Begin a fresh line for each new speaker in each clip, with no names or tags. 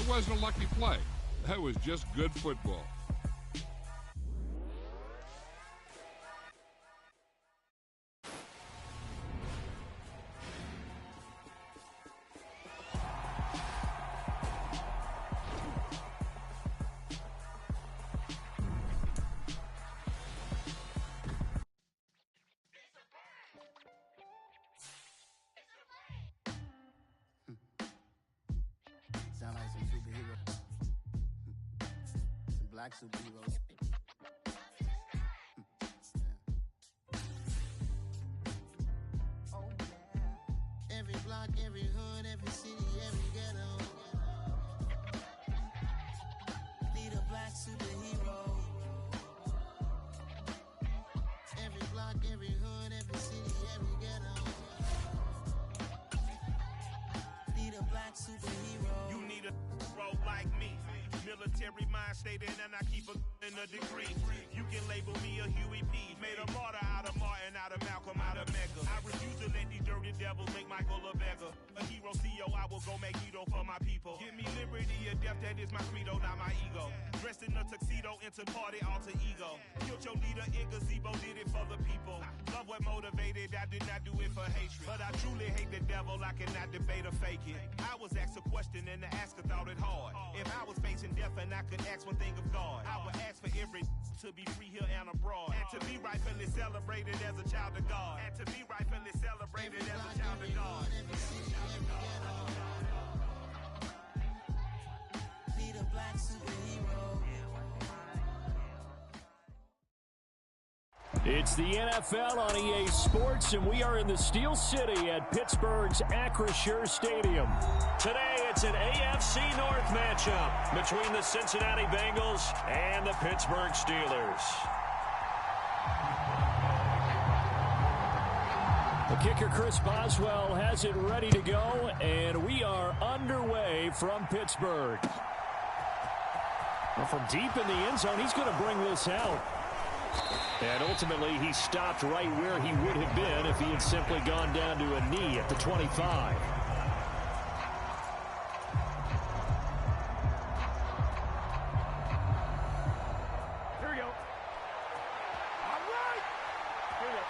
wasn't a lucky play. That was just good football.
Sound like some superheroes. Some black superheroes. Oh, yeah. Every block, every hood, every city, every ghetto. Need a black superhero. Every block, every hood, every city, every ghetto. Need a black superhero.
You need a hero like me. Military mind stated, and I keep in a degree. You can label me a Huey P. Made a martyr out of Martin, out of Malcolm, out of Mega. I refuse to let these dirty devils make Michael a beggar. A hero CEO, I will go Magneto for my people. Give me liberty or death, that is my credo, not my ego. Dressed in a tuxedo, into party, alter ego. Killed your leader, in gazebo, did it for the people. Love what motivated, I did not do it for hatred. But I truly hate the devil, I cannot debate or fake it. I was asked a question and the asker thought it hard. If I was facing death and I could ask one thing of God, I would ask for every to be free here and abroad. And to be rightfully celebrated as a child of God. And to be rightfully celebrated as a child of God.
Need a black superhero.
It's the NFL on EA Sports, and we are in the Steel City at Pittsburgh's Acrisure Stadium. Today, it's an AFC North matchup between the Cincinnati Bengals and the Pittsburgh Steelers. The kicker, Chris Boswell, has it ready to go, and we are underway from Pittsburgh. Well, from deep in the end zone, he's going to bring this out. And ultimately, he stopped right where he would have been if he had simply gone down to a knee at the 25.
Here we go. All right. Here we go.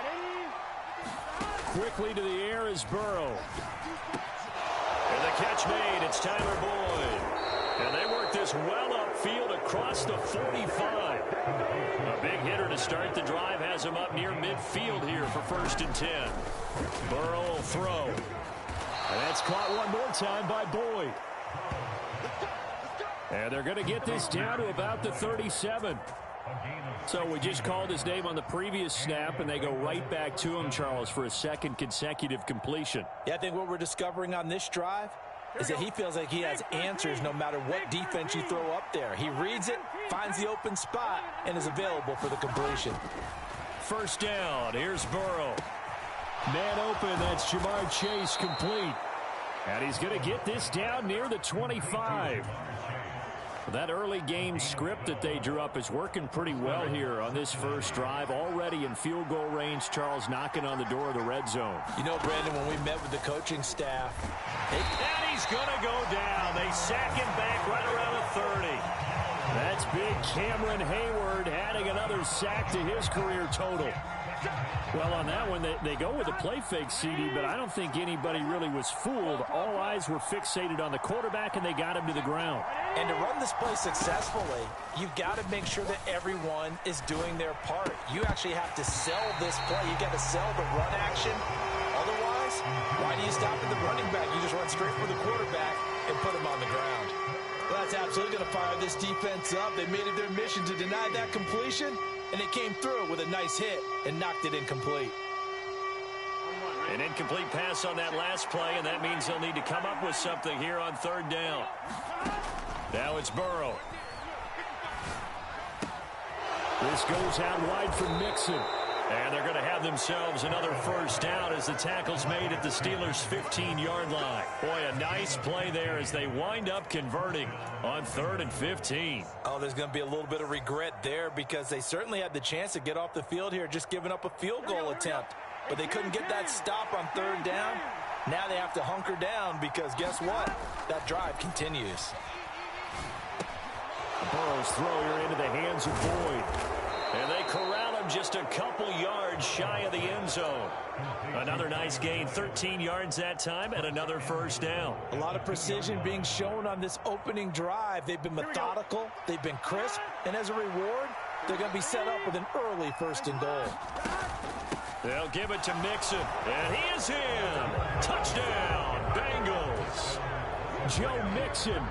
Ready?
Quickly to the air is Burrow. And the catch made. It's Tyler Boyd. And they work this well upfield across the 45. A big hitter to start the drive has him up near midfield here for 1st and 10. Burrow will throw. And that's caught one more time by Boyd. And they're going to get this down to about the 37. So we just called his name on the previous snap, and they go right back to him, Charles, for a second consecutive completion.
Yeah, I think what we're discovering on this drive is that he feels like he has answers no matter what defense you throw up there. He reads it, finds the open spot, and is available for the completion.
1st down. Here's Burrow. Man open. That's Jamar Chase complete. And he's going to get this down near the 25. That early game script that they drew up is working pretty well here on this first drive. Already in field goal range, Charles knocking on the door of the red zone.
You know, Brandon, when we met with the coaching staff,
and he's going to go down. They sack him back right around the 30. That's big Cameron Hayward adding another sack to his career total. Well, on that one, they go with a play fake, CD, but I don't think anybody really was fooled. All eyes were fixated on the quarterback, and they got him to the ground.
And to run this play successfully, you've got to make sure that everyone is doing their part. You actually have to sell this play. You got to sell the run action. Otherwise, why do you stop at the running back? You just run straight for the quarterback and put him on the ground. Well, that's absolutely going to fire this defense up. They made it their mission to deny that completion, and they came through with a nice hit and knocked it incomplete.
An incomplete pass on that last play, and that means they'll need to come up with something here on 3rd down. Now it's Burrow. This goes out wide for Mixon. And they're going to have themselves another 1st down as the tackle's made at the Steelers' 15-yard line. Boy, a nice play there as they wind up converting on 3rd and 15.
Oh, there's going to be a little bit of regret there because they certainly had the chance to get off the field here, just giving up a field goal attempt. But they couldn't get that stop on 3rd down. Now they have to hunker down because guess what? That drive continues.
Burrow's throw here into the hands of Boyd. And they corral him just a couple yards shy of the end zone. Another nice gain, 13 yards that time, and another first down.
A lot of precision being shown on this opening drive. They've been methodical, they've been crisp, and as a reward, they're going to be set up with an early 1st and goal.
They'll give it to Mixon, and he is in. Touchdown, Bengals. Joe Mixon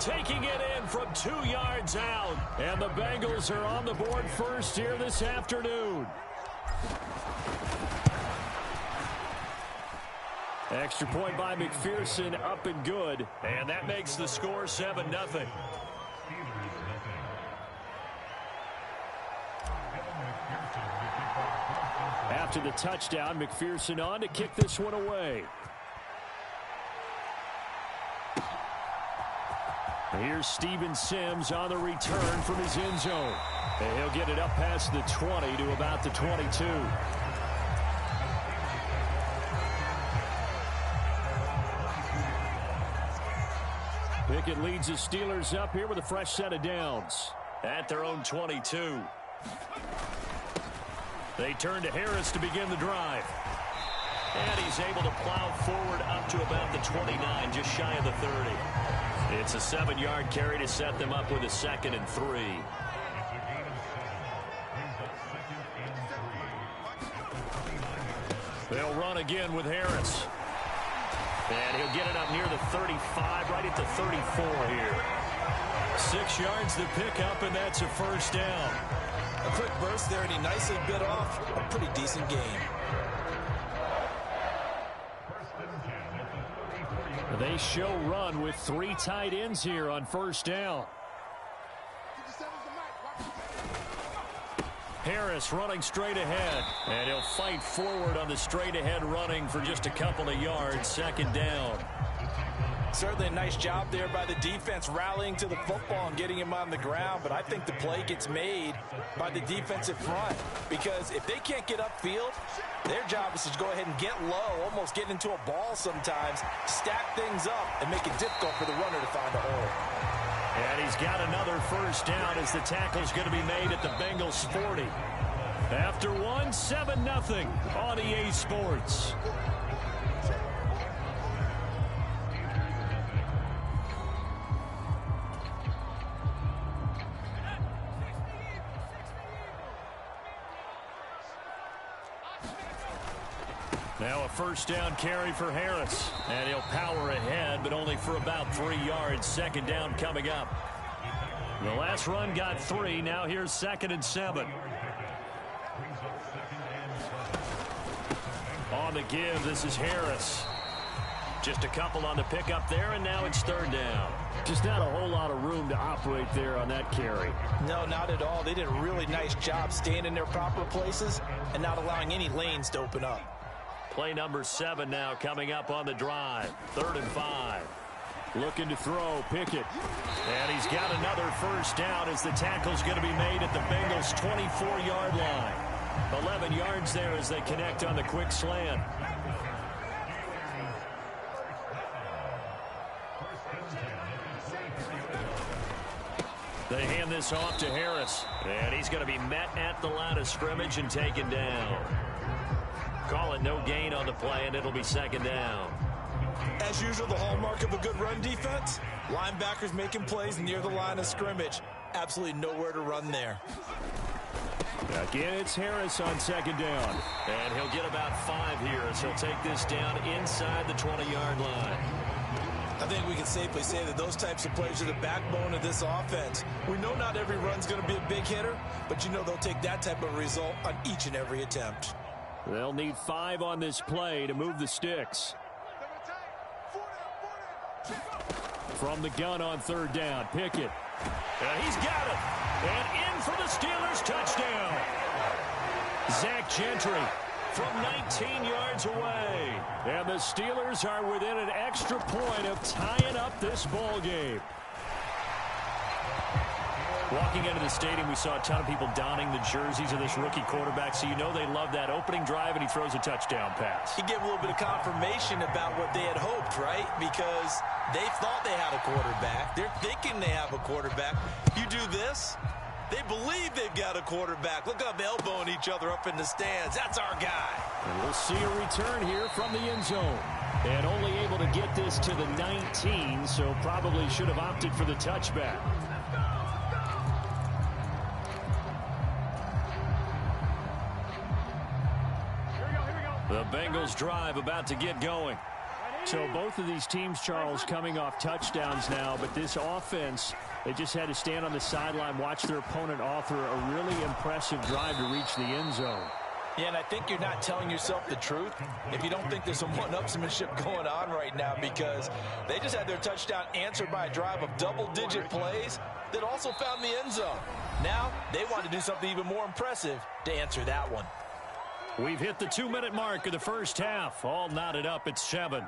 taking it in from 2 yards out. And the Bengals are on the board first here this afternoon. Extra point by McPherson, up and good. And that makes the score 7-0. After the touchdown, McPherson on to kick this one away. Here's Steven Sims on the return from his end zone. And he'll get it up past the 20 to about the 22. Pickett leads the Steelers up here with a fresh set of downs at their own 22. They turn to Harris to begin the drive. And he's able to plow forward up to about the 29, just shy of the 30. It's a 7-yard carry to set them up with a 2nd and 3. They'll run again with Harris. And he'll get it up near the 35, right at the 34 here. 6 yards to pick up, and that's a first down.
A quick burst there, and he nicely bit off a pretty decent gain.
They show run with 3 tight ends here on first down. Harris running straight ahead, and he'll fight forward on the straight ahead running for just a couple of yards, 2nd down.
Certainly a nice job there by the defense rallying to the football and getting him on the ground, but I think the play gets made by the defensive front because if they can't get upfield, their job is to go ahead and get low, almost get into a ball sometimes, stack things up, and make it difficult for the runner to find a hole.
And he's got another first down as the tackle's going to be made at the Bengals 40. After 1, 7-0 on EA Sports. Now a first down carry for Harris. And he'll power ahead, but only for about 3 yards. 2nd down coming up. The last run got 3. Now here's 2nd and 7. On the give, this is Harris. Just a couple on the pickup there, and now it's 3rd down. Just not a whole lot of room to operate there on that carry.
No, not at all. They did a really nice job staying in their proper places and not allowing any lanes to open up.
Play number 7 now coming up on the drive. 3rd and 5. Looking to throw, Pickett. And he's got another first down as the tackle's going to be made at the Bengals' 24-yard line. 11 yards there as they connect on the quick slant. They hand this off to Harris. And he's going to be met at the line of scrimmage and taken down. Call it no gain on the play, and it'll be 2nd down.
As usual, the hallmark of a good run defense, linebackers making plays near the line of scrimmage. Absolutely nowhere to run there.
Again, it's Harris on 2nd down. And he'll get about 5 here as he'll take this down inside the 20-yard line.
I think we can safely say that those types of plays are the backbone of this offense. We know not every run's going to be a big hitter, but you know they'll take that type of result on each and every attempt.
They'll need 5 on this play to move the sticks. From the gun on 3rd down, Pickett. And he's got it. And in for the Steelers touchdown. Zach Gentry from 19 yards away. And the Steelers are within an extra point of tying up this ball game. Walking into the stadium, we saw a ton of people donning the jerseys of this rookie quarterback, so you know they love that opening drive, and he throws a touchdown pass.
He gave a little bit of confirmation about what they had hoped, right? Because they thought they had a quarterback. They're thinking they have a quarterback. You do this, they believe they've got a quarterback. Look up, elbowing each other up in the stands. That's our guy.
And we'll see a return here from the end zone. And only able to get this to the 19, so probably should have opted for the touchback. The Bengals drive about to get going. So both of these teams, Charles, coming off touchdowns now, but this offense, they just had to stand on the sideline, watch their opponent author a really impressive drive to reach the end zone.
Yeah, and I think you're not telling yourself the truth if you don't think there's some one-upsmanship going on right now, because they just had their touchdown answered by a drive of double-digit plays that also found the end zone. Now they want to do something even more impressive to answer that one.
We've hit the 2-minute mark of the first half. All knotted up at 7.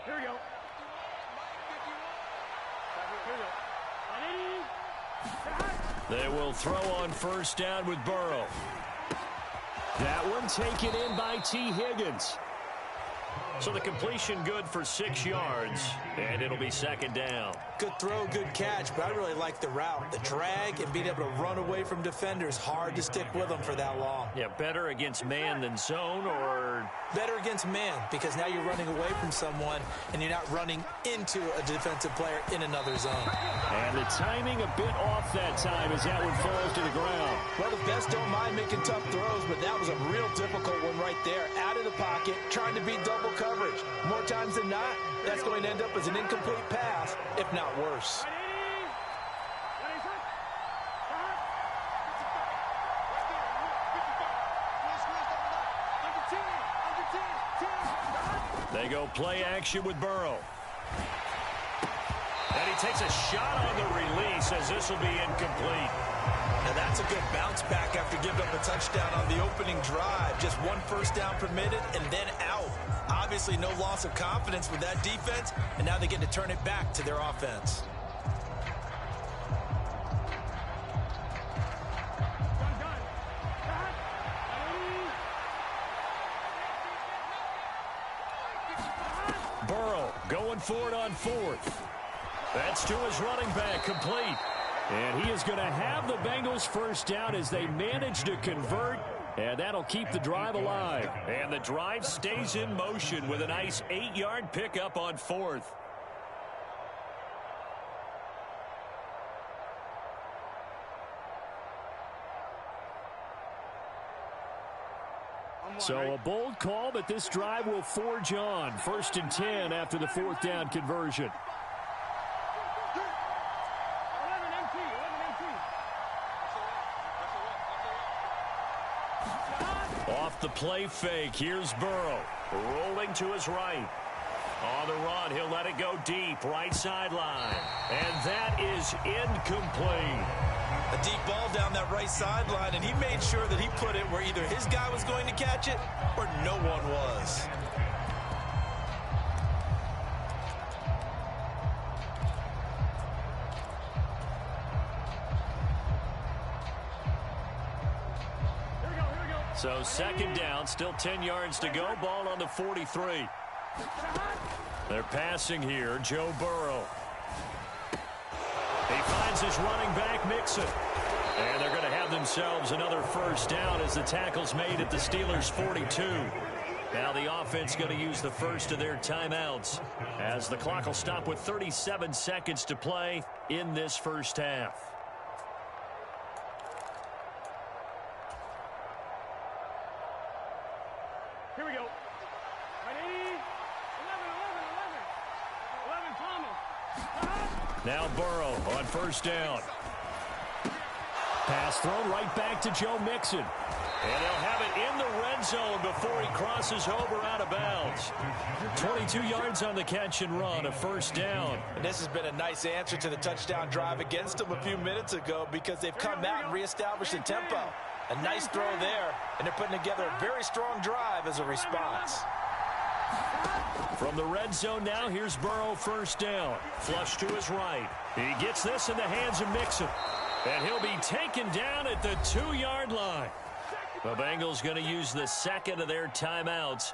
Here we go.
They will throw on first down with Burrow. That one taken in by T. Higgins. So the completion good for 6 yards, and it'll be second down.
Good throw, good catch, but I really like the route. The drag and being able to run away from defenders, hard to stick with them for that long.
Yeah, better against man than zone, or?
Better against man, because now you're running away from someone and you're not running into a defensive player in another zone.
And the timing a bit off that time as that one falls to the ground.
Well, the best don't mind making tough throws, but that was a real difficult one right there. Out of the pocket, trying to beat double coverage. More times than not, that's going to end up as an incomplete pass, if not worse.
They go play action with Burrow. And he takes a shot on the release as this will be incomplete.
Now that's a good bounce back after giving up a touchdown on the opening drive. Just one first down permitted and then out. Obviously no loss of confidence with that defense, and now they get to turn it back to their offense.
Burrow going for it on fourth. That's to his running back, complete. And he is going to have the Bengals first down as they manage to convert, and that'll keep the drive alive. And the drive stays in motion with a nice 8-yard pickup on fourth. So a bold call, but this drive will forge on. 1st and 10 after the 4th down conversion. Off the play fake, here's Burrow. Rolling to his right. On the run, he'll let it go deep, right sideline. And that is incomplete.
A deep ball down that right sideline, and he made sure that he put it where either his guy was going to catch it or no one was.
So second down, still 10 yards to go. Ball on the 43. They're passing here, Joe Burrow. He finds his running back, Mixon. And they're going to have themselves another first down as the tackle's made at the Steelers' 42. Now the offense going to use the first of their timeouts as the clock will stop with 37 seconds to play in this first half.
Here we go. 11, Thomas.
Now Burrow on first down. Pass thrown right back to Joe Mixon. And they'll have it in the red zone before he crosses over out of bounds. 22 yards on the catch and run, a first down.
And this has been a nice answer to the touchdown drive against them a few minutes ago, because they've come out and reestablished the tempo. A nice throw there, and they're putting together a very strong drive as a response.
From the red zone now, here's Burrow first down. Flush to his right. He gets this in the hands of Mixon. And he'll be taken down at the 2-yard line. The Bengals going to use the second of their timeouts.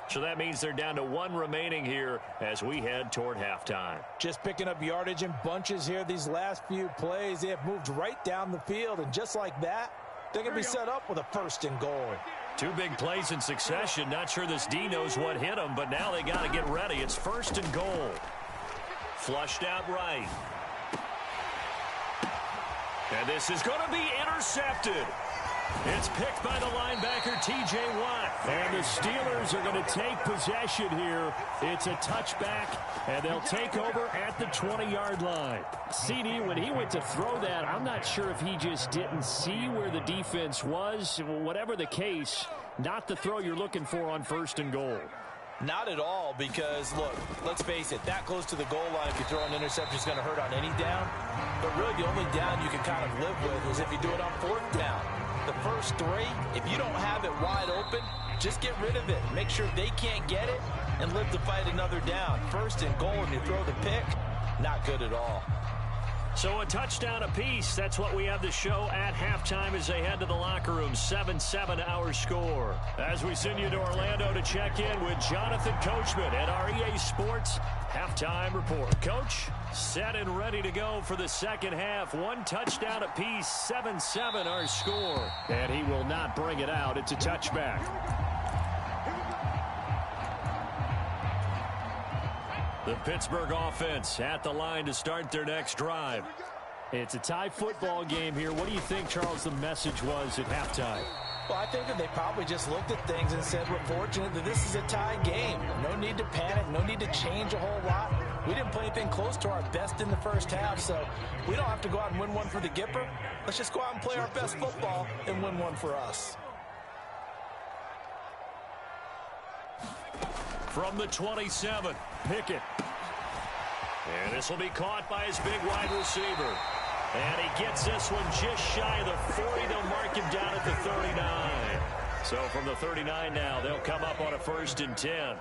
So that means they're down to 1 remaining here as we head toward halftime.
Just picking up yardage in bunches here these last few plays. They have moved right down the field, and just like that, they're going to be set up with a 1st and goal.
2 big plays in succession. Not sure this D knows what hit him, but now they got to get ready. It's 1st and goal. Flushed out right. And this is going to be intercepted. It's picked by the linebacker, T.J. Watt. And the Steelers are going to take possession here. It's a touchback, and they'll take over at the 20-yard line.
CD, when he went to throw that, I'm not sure if he just didn't see where the defense was. Whatever the case, not the throw you're looking for on 1st and goal.
Not at all, because, look, let's face it, that close to the goal line, if you throw an interception, is going to hurt on any down. But really, the only down you can kind of live with is if you do it on 4th down. The first 3, if you don't have it wide open, just get rid of it. Make sure they can't get it and live to fight another down. 1st and goal, and you throw the pick, not good at all.
So a touchdown apiece. That's what we have the show at halftime as they head to the locker room. 7-7 our score. As we send you to Orlando to check in with Jonathan Coachman at our EA Sports Halftime Report. Coach, set and ready to go for the second half. 1 touchdown apiece, 7-7 our score.
And he will not bring it out. It's a touchback.
The Pittsburgh offense at the line to start their next drive.
It's a tie football game here. What do you think, Charles, the message was at halftime?
Well, I think that they probably just looked at things and said, we're fortunate that this is a tie game. No need to panic. No need to change a whole lot. We didn't play anything close to our best in the first half, so we don't have to go out and win one for the Gipper. Let's just go out and play our best football and win one for us.
From the 27, Pickett. And this will be caught by his big wide receiver. And he gets this one just shy of the 40. They'll mark him down at the 39. So from the 39 now, they'll come up on a 1st and 10.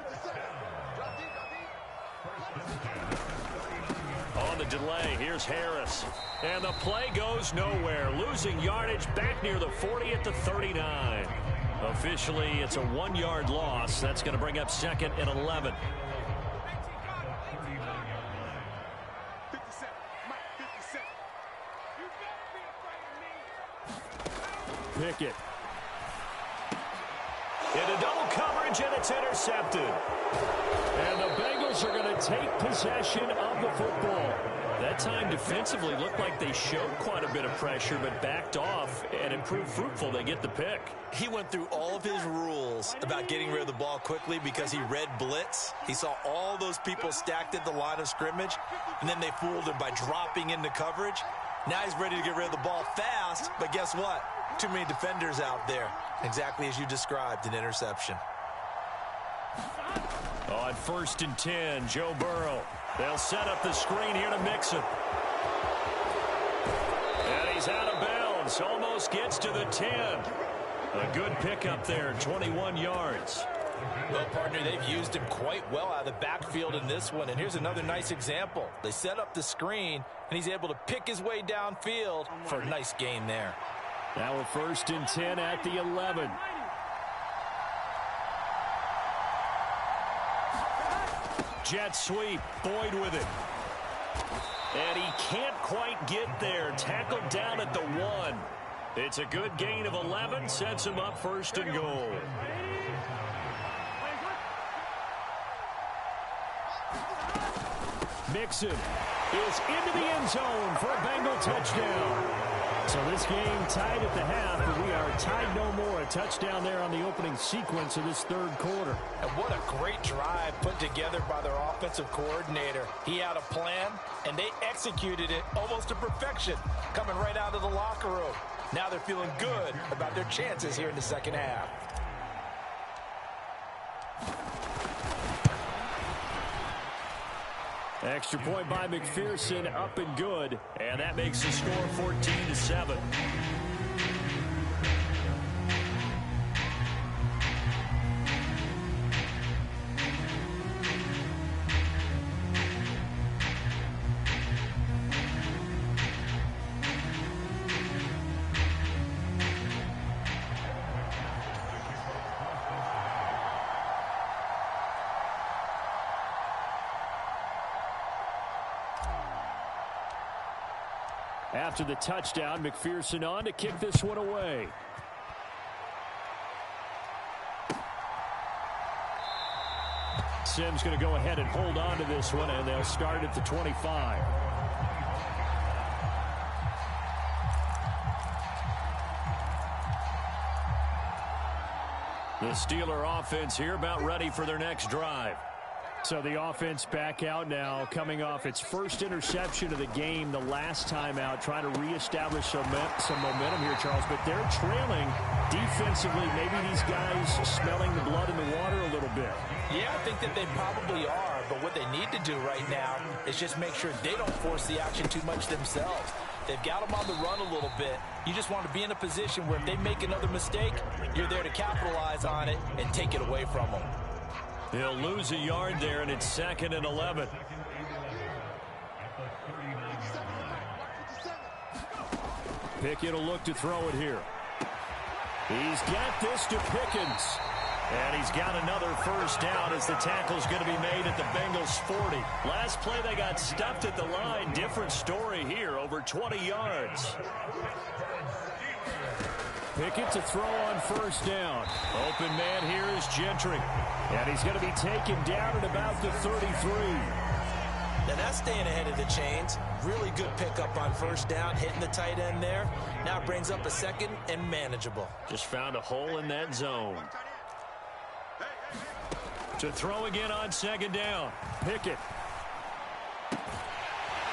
On the delay, here's Harris. And the play goes nowhere. Losing yardage back near the 40 at the 39. Officially, it's a 1-yard loss. That's going to bring up 2nd and 11. Pickett. Into double coverage, and it's intercepted.
And the Bengals are going to take possession of the football.
That time defensively looked like they showed quite a bit of pressure, but backed off and improved fruitful. They get the pick.
He went through all of his rules about getting rid of the ball quickly because he read blitz. He saw all those people stacked at the line of scrimmage, and then they fooled him by dropping into coverage. Now he's ready to get rid of the ball fast, but guess what? Too many defenders out there. Exactly as you described, an interception.
On 1st and 10, Joe Burrow. They'll set up the screen here to Mixon. And he's out of bounds. Almost gets to the 10. A good pickup there, 21 yards.
Well, partner, they've used him quite well out of the backfield in this one. And here's another nice example. They set up the screen, and he's able to pick his way downfield for a nice gain there.
Now a 1st and 10 at the 11.
Jet sweep, Boyd with it. And he can't quite get there. Tackled down at the 1. It's a good gain of 11, sets him up 1st and goal.
Mixon is into the end zone for a Bengal touchdown. So this game tied at the half, but we are tied no more. A touchdown there on the opening sequence of this 3rd quarter.
And what a great drive put together by their offensive coordinator. He had a plan, and they executed it almost to perfection, coming right out of the locker room. Now they're feeling good about their chances here in the second half.
Extra point by McPherson, up and good.
And that makes the score 14-7.
After the touchdown, McPherson on to kick this one away. Sims going to go ahead and hold on to this one, and they'll start at the 25. The Steeler offense here about ready for their next drive. So the offense back out now, coming off its first interception of the game the last time out, trying to reestablish some momentum here, Charles. But they're trailing defensively. Maybe these guys smelling the blood in the water a little bit.
Yeah, I think that they probably are. But what they need to do right now is just make sure they don't force the action too much themselves. They've got them on the run a little bit. You just want to be in a position where if they make another mistake, you're there to capitalize on it and take it away from them.
They'll lose a yard there, and it's 2nd and 11. Pickett will look to throw it here. He's got this to Pickens. And he's got another first down as the tackle's going to be made at the Bengals 40. Last play they got stuffed at the line. Different story here, over 20 yards. Pickett to throw on first down. Open man here is Gentry. And he's going to be taken down at about the 33.
Now that's staying ahead of the chains. Really good pickup on first down, hitting the tight end there. Now it brings up a second and manageable.
Just found a hole in that zone. To throw again on second down. Pickett.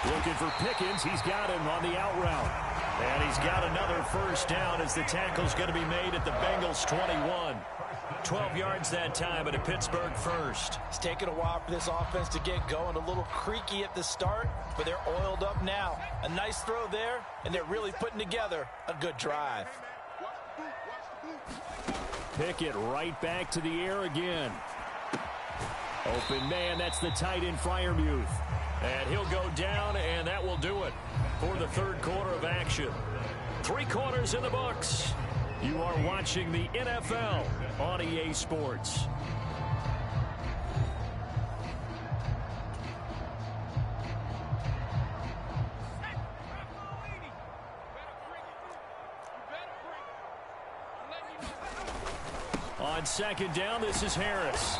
Looking for Pickens. He's got him on the out route. And he's got another first down as the tackle's going to be made at the Bengals 21. 12 yards that time at a Pittsburgh first.
It's taken a while for this offense to get going. A little creaky at the start, but they're oiled up now. A nice throw there, and they're really putting together a good drive.
Pickett right back to the air again. Open man, that's the tight end Freiermuth. And he'll go down, and that will do it for the third quarter of action. 3 quarters in the books. You are watching the NFL on EA Sports. On second down, this is Harris.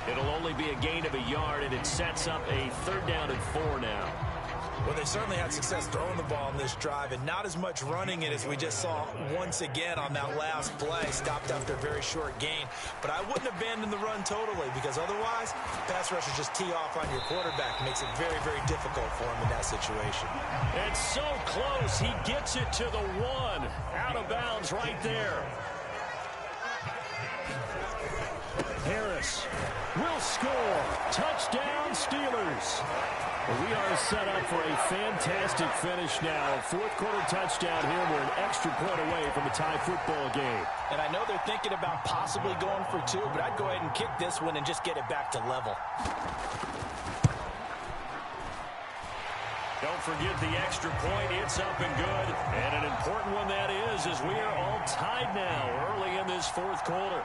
It'll only be a gain of a yard, and it sets up a 3rd down and 4 now.
Well, they certainly had success throwing the ball in this drive, and not as much running it as we just saw once again on that last play. Stopped after a very short gain. But I wouldn't abandon the run totally, because otherwise, pass rushers just tee off on your quarterback. It makes it very, very difficult for him in that situation.
It's so close. He gets it to the 1. Out of bounds right there. Harris will score. Touchdown, Steelers. We are set up for a fantastic finish now. A 4th quarter touchdown here. We're an extra point away from a tie football game.
And I know they're thinking about possibly going for 2, but I'd go ahead and kick this one and just get it back to level.
Don't forget the extra point. It's up and good. And an important one that is, as we are all tied now early in this 4th quarter.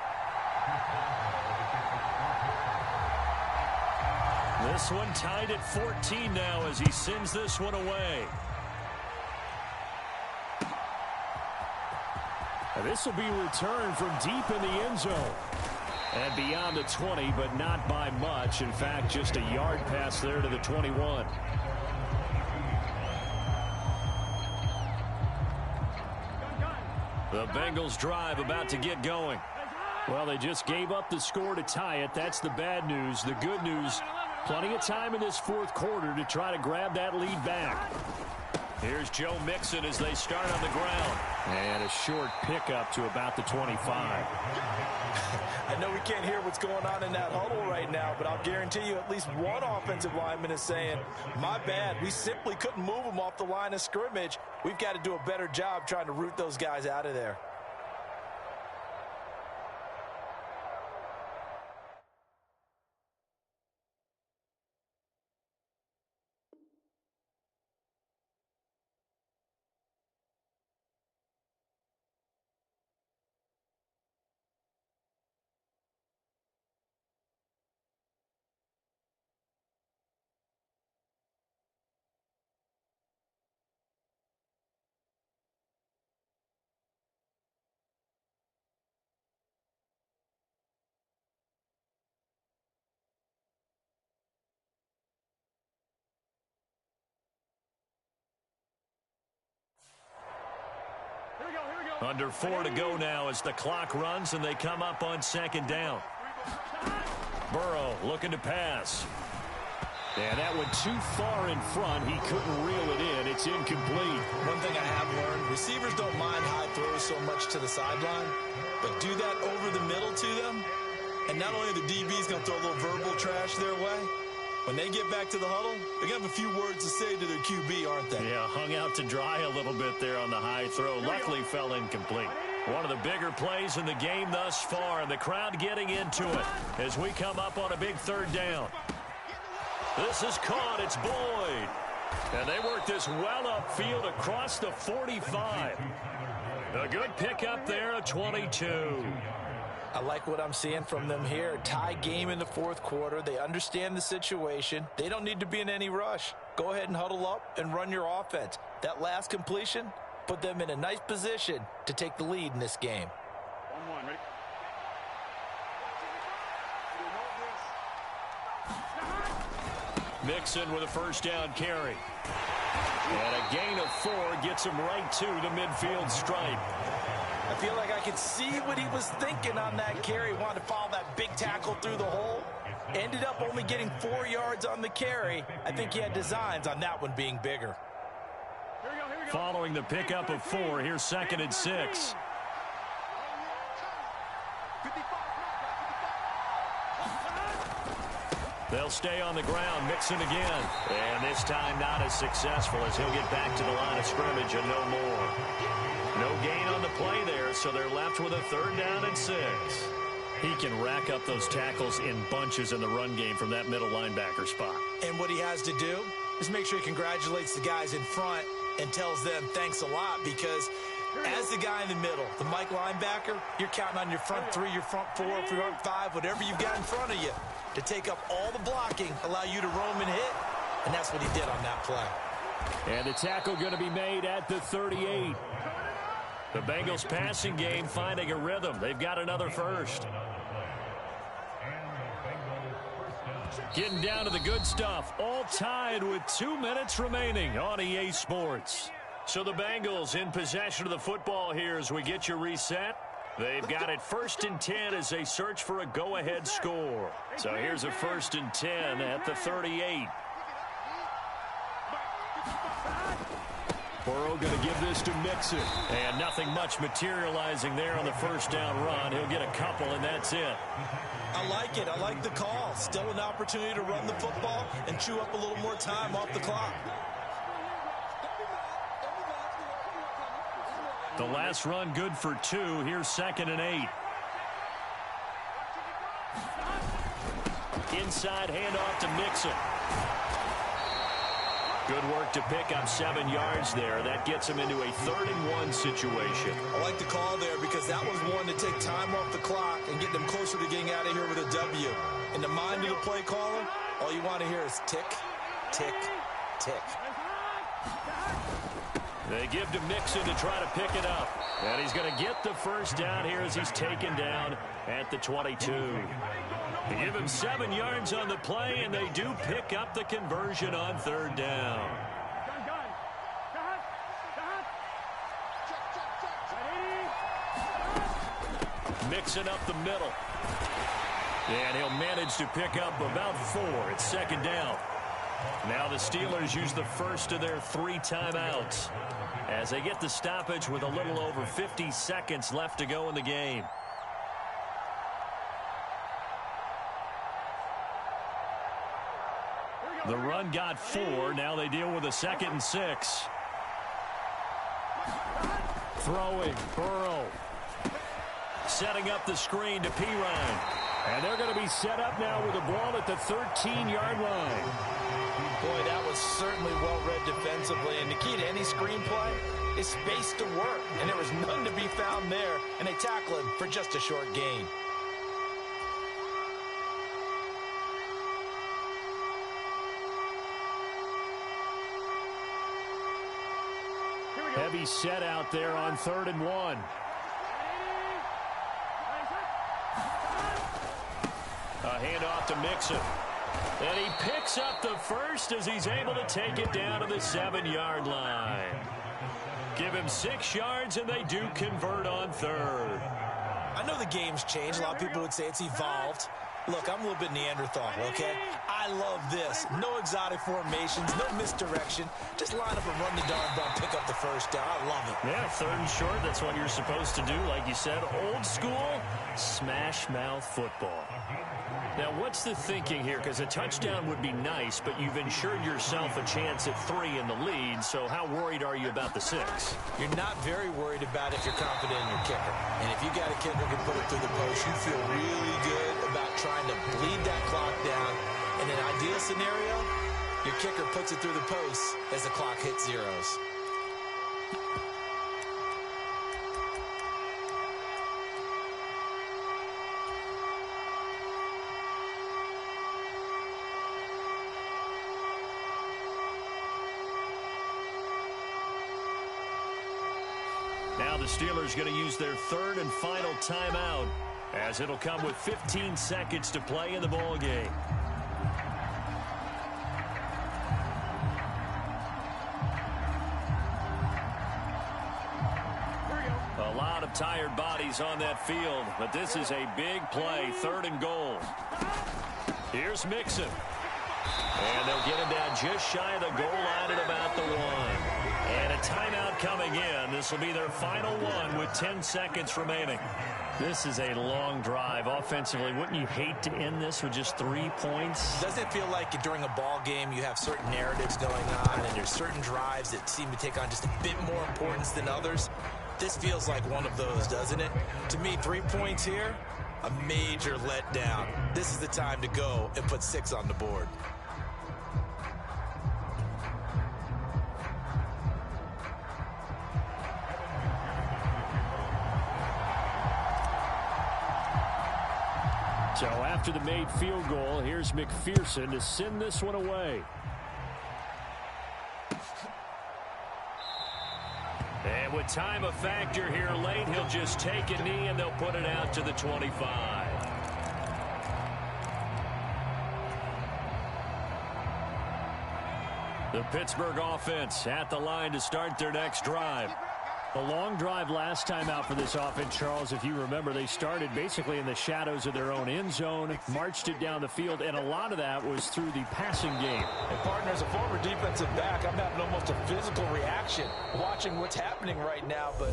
This one tied at 14 now as he sends this one away. And this will be returned from deep in the end zone. And beyond the 20, but not by much. In fact, just a yard pass there to the 21. The Bengals drive about to get going. Well, they just gave up the score to tie it. That's the bad news. The good news, plenty of time in this 4th quarter to try to grab that lead back. Here's Joe Mixon as they start on the ground. And a short pickup to about the 25.
I know we can't hear what's going on in that huddle right now, but I'll guarantee you at least one offensive lineman is saying, my bad, we simply couldn't move them off the line of scrimmage. We've got to do a better job trying to root those guys out of there.
Under 4 to go now as the clock runs and they come up on second down. Burrow looking to pass. And that went too far in front. He couldn't reel it in. It's incomplete.
One thing I have learned, receivers don't mind high throws so much to the sideline, but do that over the middle to them, and not only the DB's going to throw a little verbal trash their way, when they get back to the huddle, they're going to have a few words to say to their QB, aren't they?
Yeah, hung out to dry a little bit there on the high throw. Luckily fell incomplete. One of the bigger plays in the game thus far, and the crowd getting into it as we come up on a big third down. This is caught. It's Boyd. And they work this well upfield across the 45. A good pickup there at 22.
I like what I'm seeing from them here. Tie game in the fourth quarter. They understand the situation. They don't need to be in any rush. Go ahead and huddle up and run your offense. That last completion put them in a nice position to take the lead in this game.
1-1, ready?
Mixon with a first down carry. And a gain of 4 gets him right to the midfield stripe.
I feel like I could see what he was thinking on that carry. Wanted to follow that big tackle through the hole. Ended up only getting 4 yards on the carry. I think he had designs on that one being bigger.
Here we go.
Following the pickup of 4, here's 2nd and 6. They'll stay on the ground. Mixon again. And this time not as successful as he'll get back to the line of scrimmage and no more. No gain on the play there, so they're left with a 3rd down and 6. He can rack up those tackles in bunches in the run game from that middle linebacker spot.
And what he has to do is make sure he congratulates the guys in front and tells them thanks a lot, because as the guy in the middle, the Mike linebacker, you're counting on your front 3, your front 4, your front 5, whatever you've got in front of you to take up all the blocking, allow you to roam and hit, and that's what he did on that play.
And the tackle going to be made at the 38. The Bengals passing game finding a rhythm. They've got another first. Getting down to the good stuff. All tied with 2 minutes remaining on EA Sports. So the Bengals in possession of the football here as we get you reset. They've got it 1st and 10 as they search for a go-ahead score. So here's a 1st and 10 at the 38. Burrow going to give this to Mixon. And nothing much materializing there on the first down run. He'll get a couple, and that's it.
I like it. I like the call. Still an opportunity to run the football and chew up a little more time off the clock.
The last run good for 2. Here's 2nd and 8. Inside handoff to Mixon. Good work to pick up 7 yards there. That gets him into a 3rd and 1 situation.
I like the call there because that was one to take time off the clock and get them closer to getting out of here with a W. In the mind of the play caller, all you want to hear is tick, tick, tick.
They give to Mixon to try to pick it up. And he's going to get the first down here as he's taken down at the 22. They give him 7 yards on the play, and they do pick up the conversion on 3rd down. Mixing up the middle. And he'll manage to pick up about 4. It's 2nd down. Now the Steelers use the first of their 3 timeouts as they get the stoppage with a little over 50 seconds left to go in the game. The run got 4. Now they deal with a 2nd and 6. Throwing, Burrow. Setting up the screen to Pirine. And they're going to be set up now with the ball at the 13-yard line.
Boy, that was certainly well-read defensively. And the key to any screenplay is space to work. And there was none to be found there. And they tackle him for just a short gain.
Heavy set out there on 3rd and 1. A handoff to Mixon. And he picks up the first as he's able to take it down to the 7-yard line.
Give him 6 yards, and they do convert on third.
I know the game's changed. A lot of people would say it's evolved. Look, I'm a little bit Neanderthal, okay? I love this. No exotic formations, no misdirection. Just line up and run the darn ball, pick up the first down. I love it.
Yeah, 3rd and short, that's what you're supposed to do. Like you said, old school, smash mouth football. Now, what's the thinking here? Because a touchdown would be nice, but you've ensured yourself a chance at 3 in the lead, so how worried are you about the 6?
You're not very worried about if you're confident in your kicker. And if you got a kicker who can put it through the post, you feel really good about trying to bleed that clock down. In an ideal scenario, your kicker puts it through the post as the clock hits zeros.
Now the Steelers going to use their 3rd and final timeout, as it'll come with 15 seconds to play in the ball game. A lot of tired bodies on that field, but this is a big play, 3rd and goal. Here's Mixon. And they'll get him down just shy of the goal line at about the 1. And a timeout coming in. This will be their final one with 10 seconds remaining. This is a long drive offensively. Wouldn't you hate to end this with just 3 points?
Doesn't it feel like during a ball game you have certain narratives going on and there's certain drives that seem to take on just a bit more importance than others? This feels like one of those, doesn't it? To me, 3 points here, a major letdown. This is the time to go and put 6 on the board.
So after the made field goal, here's McPherson to send this one away.
And with time a factor here late, he'll just take a knee and they'll put it out to the 25. The Pittsburgh offense at the line to start their next drive.
A long drive last time out for this offense, Charles. If you remember, they started basically in the shadows of their own end zone, marched it down the field, and a lot of that was through the passing game.
And partner, as a former defensive back, I'm having almost a physical reaction watching what's happening right now. But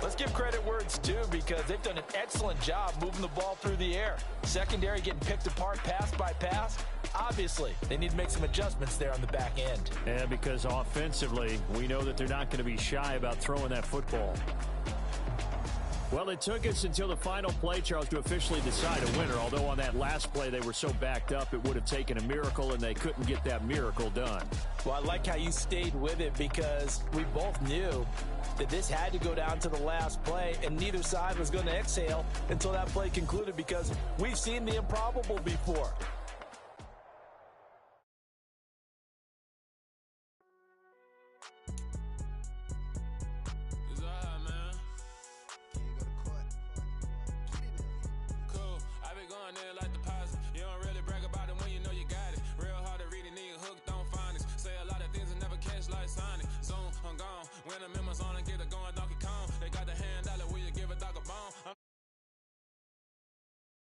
let's give credit where it's due, because they've done an excellent job moving the ball through the air. Secondary getting picked apart pass by pass. Obviously, they need to make some adjustments there on the back end.
And because offensively, we know that they're not going to be shy about throwing that football. Well, it took us until the final play, Charles, to officially decide a winner. Although on that last play they were so backed up, it would have taken a miracle, and they couldn't get that miracle done.
Well, I like how you stayed with it, because we both knew that this had to go down to the last play, and neither side was going to exhale until that play concluded, because we've seen the improbable before.
Like